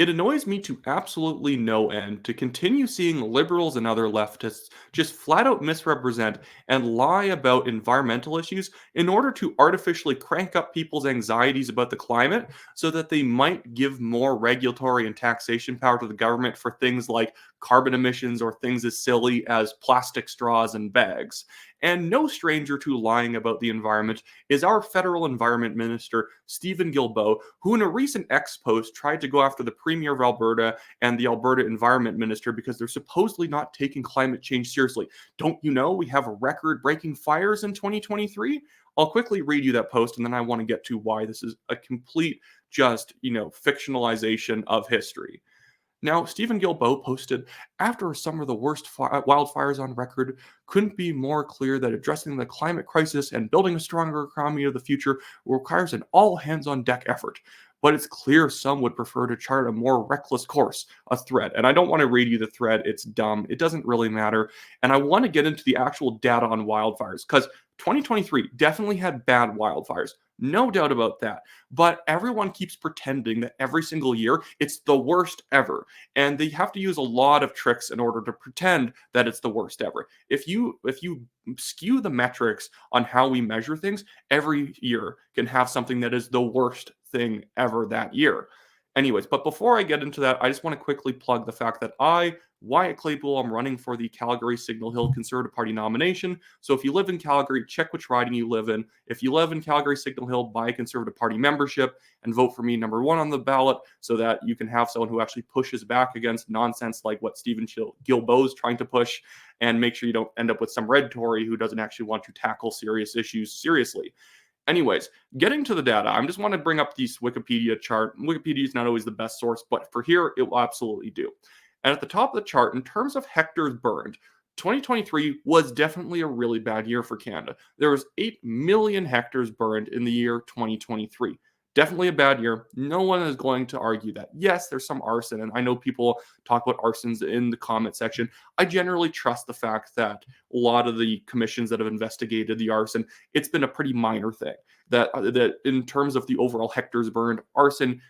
It annoys me to absolutely no end to continue seeing liberals and other leftists just flat out misrepresent and lie about environmental issues in order to artificially crank up people's anxieties about the climate so that they might give more regulatory and taxation power to the government for things like carbon emissions or things as silly as plastic straws and bags. And no stranger to lying about the environment is our federal Environment Minister Stephen Guilbeault, who in a recent X post tried to go after the Premier of Alberta and the Alberta Environment Minister because they're supposedly not taking climate change seriously. Don't you know we have record-breaking fires in 2023? I'll quickly read you that post and then I want to get to why this is a complete fictionalization of history. Now, Stephen Guilbeault posted, after some of the worst wildfires on record, couldn't be more clear that addressing the climate crisis and building a stronger economy of the future requires an all hands on deck effort. But it's clear some would prefer to chart a more reckless course, a thread. And I don't want to read you the thread, it's dumb. It doesn't really matter. And I want to get into the actual data on wildfires because 2023 definitely had bad wildfires. No doubt about that. But everyone keeps pretending that every single year it's the worst ever. And they have to use a lot of tricks in order to pretend that it's the worst ever. If you skew the metrics on how we measure things, every year can have something that is the worst thing ever that year. Anyways, but before I get into that, I just want to quickly plug the fact that Wyatt Claypool, I'm running for the Calgary Signal Hill Conservative Party nomination. So if you live in Calgary, check which riding you live in. If you live in Calgary Signal Hill, buy a Conservative Party membership and vote for me number one on the ballot so that you can have someone who actually pushes back against nonsense like what Stephen Guilbeault is trying to push, and make sure you don't end up with some red Tory who doesn't actually want to tackle serious issues seriously. Anyways, getting to the data, I just want to bring up this Wikipedia chart. Wikipedia is not always the best source, but for here, it will absolutely do. And at the top of the chart, in terms of hectares burned, 2023 was definitely a really bad year for Canada. There was 8 million hectares burned in the year 2023. Definitely a bad year. No one is going to argue that. Yes, there's some arson, and I know people talk about arsons in the comment section. I generally trust the fact that a lot of the commissions that have investigated the arson, it's been a pretty minor thing. That in terms of the overall hectares burned, arson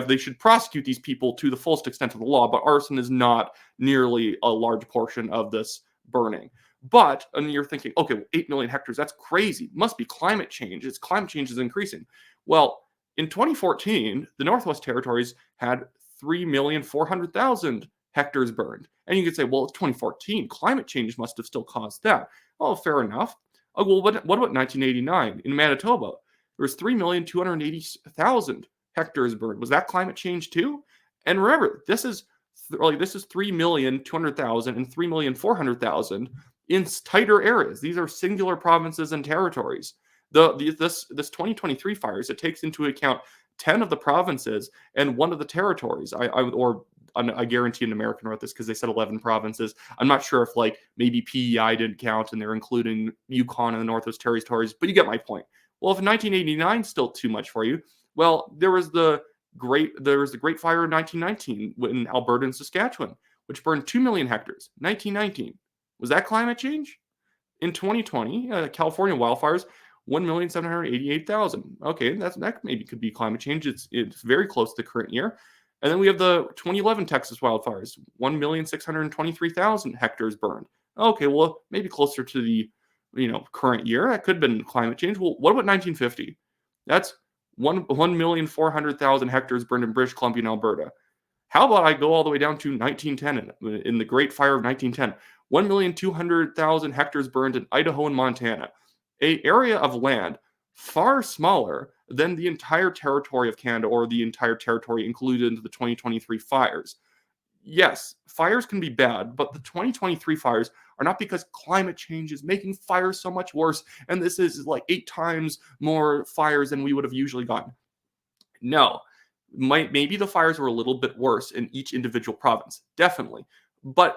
they should prosecute these people to the fullest extent of the law, but arson is not nearly a large portion of this burning. But, and you're thinking, okay, well, 8 million hectares, that's crazy. Must be climate change. Climate change is increasing. Well, in 2014, the Northwest Territories had 3,400,000 hectares burned. And you could say, well, it's 2014. Climate change must have still caused that. Oh, fair enough. Oh, well, what about 1989 in Manitoba? There was 3,280,000 hectares burned. Was that climate change too? And remember, this is 3,200,000 and 3,400,000 in tighter areas. These are singular provinces and territories. This 2023 fires, it takes into account 10 of the provinces and one of the territories. I guarantee an American wrote this because they said 11 provinces. I'm not sure if maybe PEI didn't count and they're including Yukon and the Northwest Territories, but you get my point. Well, if 1989 is still too much for you, well, there was the Great Fire in 1919 in Alberta and Saskatchewan, which burned 2 million hectares. 1919. Was that climate change? In 2020, California wildfires, 1,788,000. Okay, that maybe could be climate change. It's very close to the current year. And then we have the 2011 Texas wildfires, 1,623,000 hectares burned. Okay, well, maybe closer to the current year. That could have been climate change. Well, what about 1950? That's 1,400,000 hectares burned in British Columbia and Alberta. How about I go all the way down to 1910 in the Great Fire of 1910? 1,200,000 hectares burned in Idaho and Montana, an area of land far smaller than the entire territory of Canada or the entire territory included into the 2023 fires. Yes, fires can be bad, but the 2023 fires are not because climate change is making fires so much worse, and this is 8 times more fires than we would have usually gotten. No, maybe the fires were a little bit worse in each individual province, definitely, but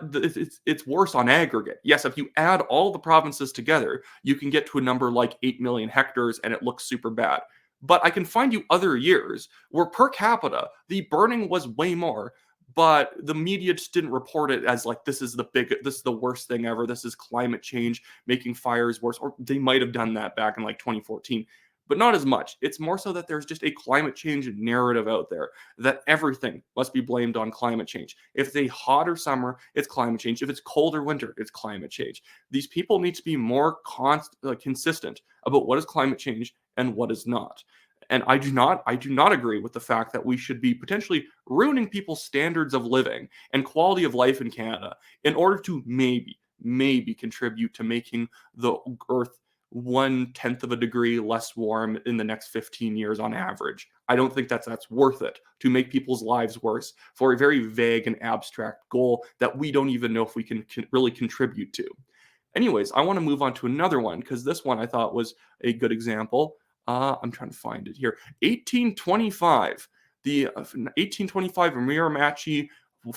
it's worse on aggregate. Yes, if you add all the provinces together, you can get to a number like 8 million hectares, and it looks super bad. But I can find you other years where per capita, the burning was way more, but the media just didn't report it as this is the worst thing ever. This is climate change making fires worse. Or they might have done that back in 2014. but not as much. It's more so that there's just a climate change narrative out there that everything must be blamed on climate change. If it's a hotter summer, it's climate change. If it's colder winter, it's climate change. These people need to be more consistent about what is climate change and what is not. And I do not agree with the fact that we should be potentially ruining people's standards of living and quality of life in Canada in order to maybe contribute to making the Earth 1/10 of a degree less warm in the next 15 years on average. I don't think that's worth it to make people's lives worse for a very vague and abstract goal that we don't even know if we can really contribute to. Anyways, I want to move on to another one because this one I thought was a good example. I'm trying to find it here. 1825. The 1825 Miramichi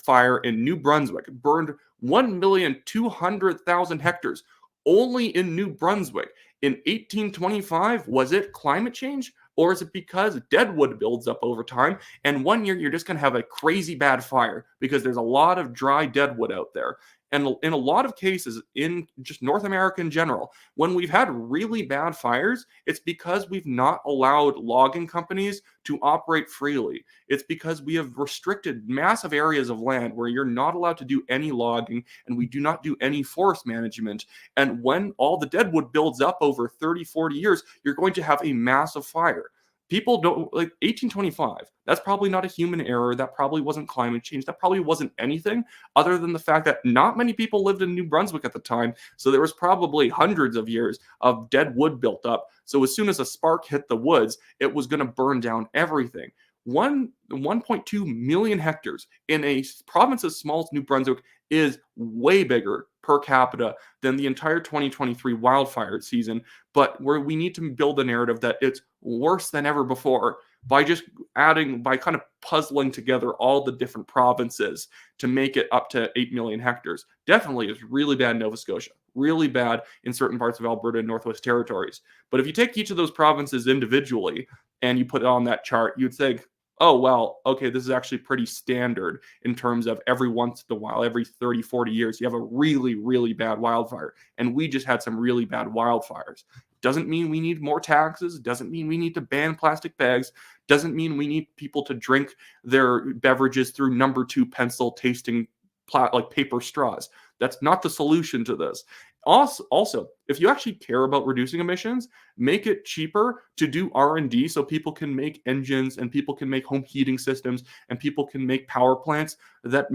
fire in New Brunswick burned 1,200,000 hectares only in New Brunswick. In 1825, was it climate change? Or is it because deadwood builds up over time and one year you're just going to have a crazy bad fire because there's a lot of dry deadwood out there? And in a lot of cases, in just North America in general, when we've had really bad fires, it's because we've not allowed logging companies to operate freely. It's because we have restricted massive areas of land where you're not allowed to do any logging and we do not do any forest management. And when all the deadwood builds up over 30, 40 years, you're going to have a massive fire. People don't like 1825. That's probably not a human error. That probably wasn't climate change. That probably wasn't anything other than the fact that not many people lived in New Brunswick at the time. So there was probably hundreds of years of dead wood built up. So as soon as a spark hit the woods, it was going to burn down everything. 1.2 million hectares in a province as small as New Brunswick is way bigger per capita than the entire 2023 wildfire season, but where we need to build a narrative that it's worse than ever before by kind of puzzling together all the different provinces to make it up to 8 million hectares. Definitely is really bad in Nova Scotia, really bad in certain parts of Alberta and Northwest Territories. But if you take each of those provinces individually and you put it on that chart, you'd think, oh, well, okay, this is actually pretty standard in terms of every once in a while, every 30, 40 years, you have a really, really bad wildfire. And we just had some really bad wildfires. Doesn't mean we need more taxes. Doesn't mean we need to ban plastic bags. Doesn't mean we need people to drink their beverages through number 2 pencil tasting like paper straws. That's not the solution to this. Also, if you actually care about reducing emissions, make it cheaper to do R&D so people can make engines and people can make home heating systems and people can make power plants that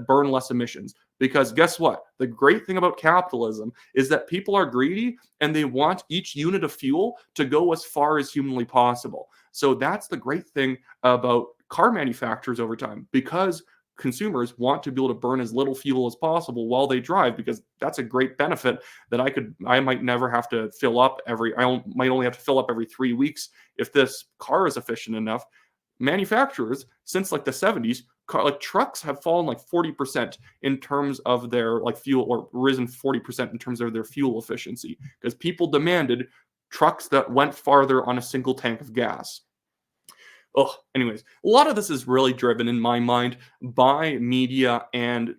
burn less emissions. Because guess what? The great thing about capitalism is that people are greedy and they want each unit of fuel to go as far as humanly possible. So that's the great thing about car manufacturers over time, because consumers want to be able to burn as little fuel as possible while they drive, because that's a great benefit that I might never have to fill up might only have to fill up every 3 weeks if this car is efficient enough. Manufacturers, since like the 70s, trucks have fallen like 40% in terms of their fuel, or risen 40% in terms of their fuel efficiency, because people demanded trucks that went farther on a single tank of gas. Anyways, a lot of this is really driven in my mind by media and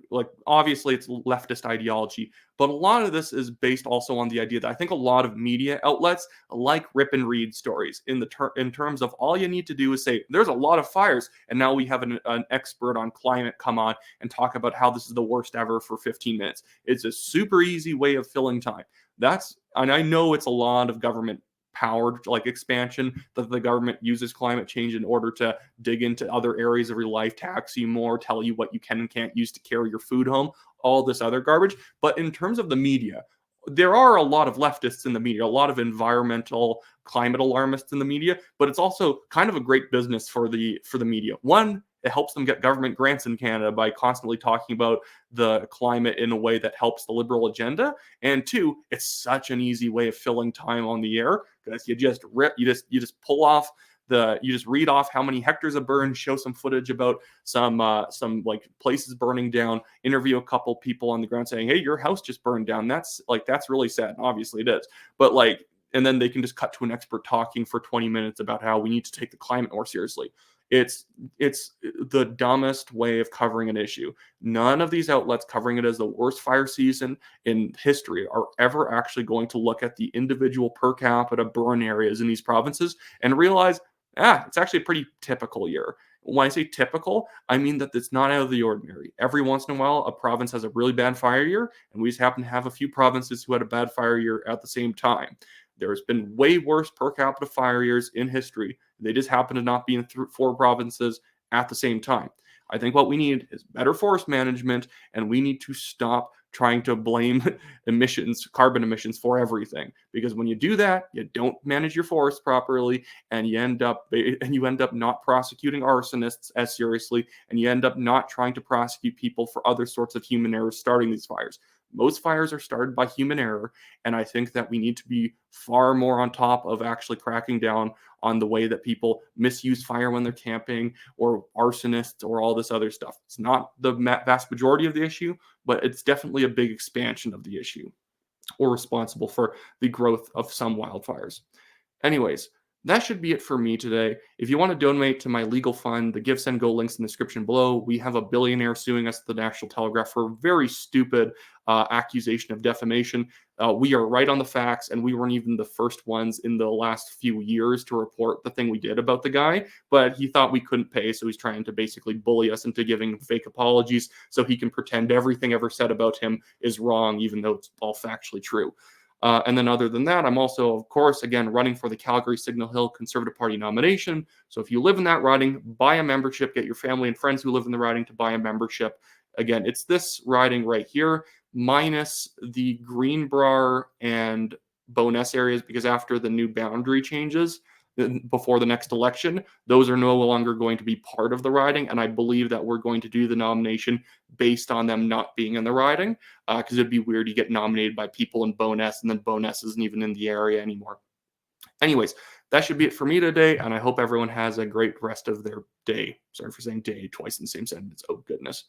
obviously it's leftist ideology, but a lot of this is based also on the idea that I think a lot of media outlets like rip and read stories in terms of all you need to do is say there's a lot of fires and now we have an expert on climate come on and talk about how this is the worst ever for 15 minutes. It's a super easy way of filling time. And I know it's a lot of government powered expansion that the government uses climate change in order to dig into other areas of your life, tax you more, tell you what you can and can't use to carry your food home, all this other garbage. But in terms of the media, there are a lot of leftists in the media, a lot of environmental climate alarmists in the media, but it's also kind of a great business for the media. One, it helps them get government grants in Canada by constantly talking about the climate in a way that helps the liberal agenda. And two, it's such an easy way of filling time on the air, because you just read off how many hectares of burn, show some footage about some places burning down, interview a couple people on the ground saying, hey, your house just burned down. That's really sad. And obviously it is. But and then they can just cut to an expert talking for 20 minutes about how we need to take the climate more seriously. It's the dumbest way of covering an issue. None of these outlets covering it as the worst fire season in history are ever actually going to look at the individual per capita burn areas in these provinces and realize, it's actually a pretty typical year. When I say typical, I mean that it's not out of the ordinary. Every once in a while, a province has a really bad fire year, and we just happen to have a few provinces who had a bad fire year at the same time. There's been way worse per capita fire years in history. They just happen to not be in 4 provinces at the same time. I think what we need is better forest management, and we need to stop trying to blame emissions, carbon emissions for everything. Because when you do that, you don't manage your forests properly, and you end up not prosecuting arsonists as seriously, and you end up not trying to prosecute people for other sorts of human errors starting these fires. Most fires are started by human error, and I think that we need to be far more on top of actually cracking down on the way that people misuse fire when they're camping, or arsonists, or all this other stuff. It's not the vast majority of the issue, but it's definitely a big expansion of the issue, or responsible for the growth of some wildfires. Anyways, that should be it for me today. If you want to donate to my legal fund, the Give, Send, Go links in the description below. We have a billionaire suing us at the National Telegraph for a very stupid accusation of defamation. We are right on the facts, and we weren't even the first ones in the last few years to report the thing we did about the guy, but he thought we couldn't pay, so he's trying to basically bully us into giving fake apologies so he can pretend everything ever said about him is wrong, even though it's all factually true. And then other than that, I'm also, of course, again, running for the Calgary Signal Hill Conservative Party nomination. So if you live in that riding, buy a membership, get your family and friends who live in the riding to buy a membership. Again, it's this riding right here, minus the Greenbrier and Bowness areas, because after the new boundary changes before the next election, those are no longer going to be part of the riding. And I believe that we're going to do the nomination based on them not being in the riding, because it'd be weird to get nominated by people in Bowness, and then Bowness isn't even in the area anymore. Anyways, that should be it for me today, and I hope everyone has a great rest of their day. Sorry for saying day twice in the same sentence. Oh, goodness.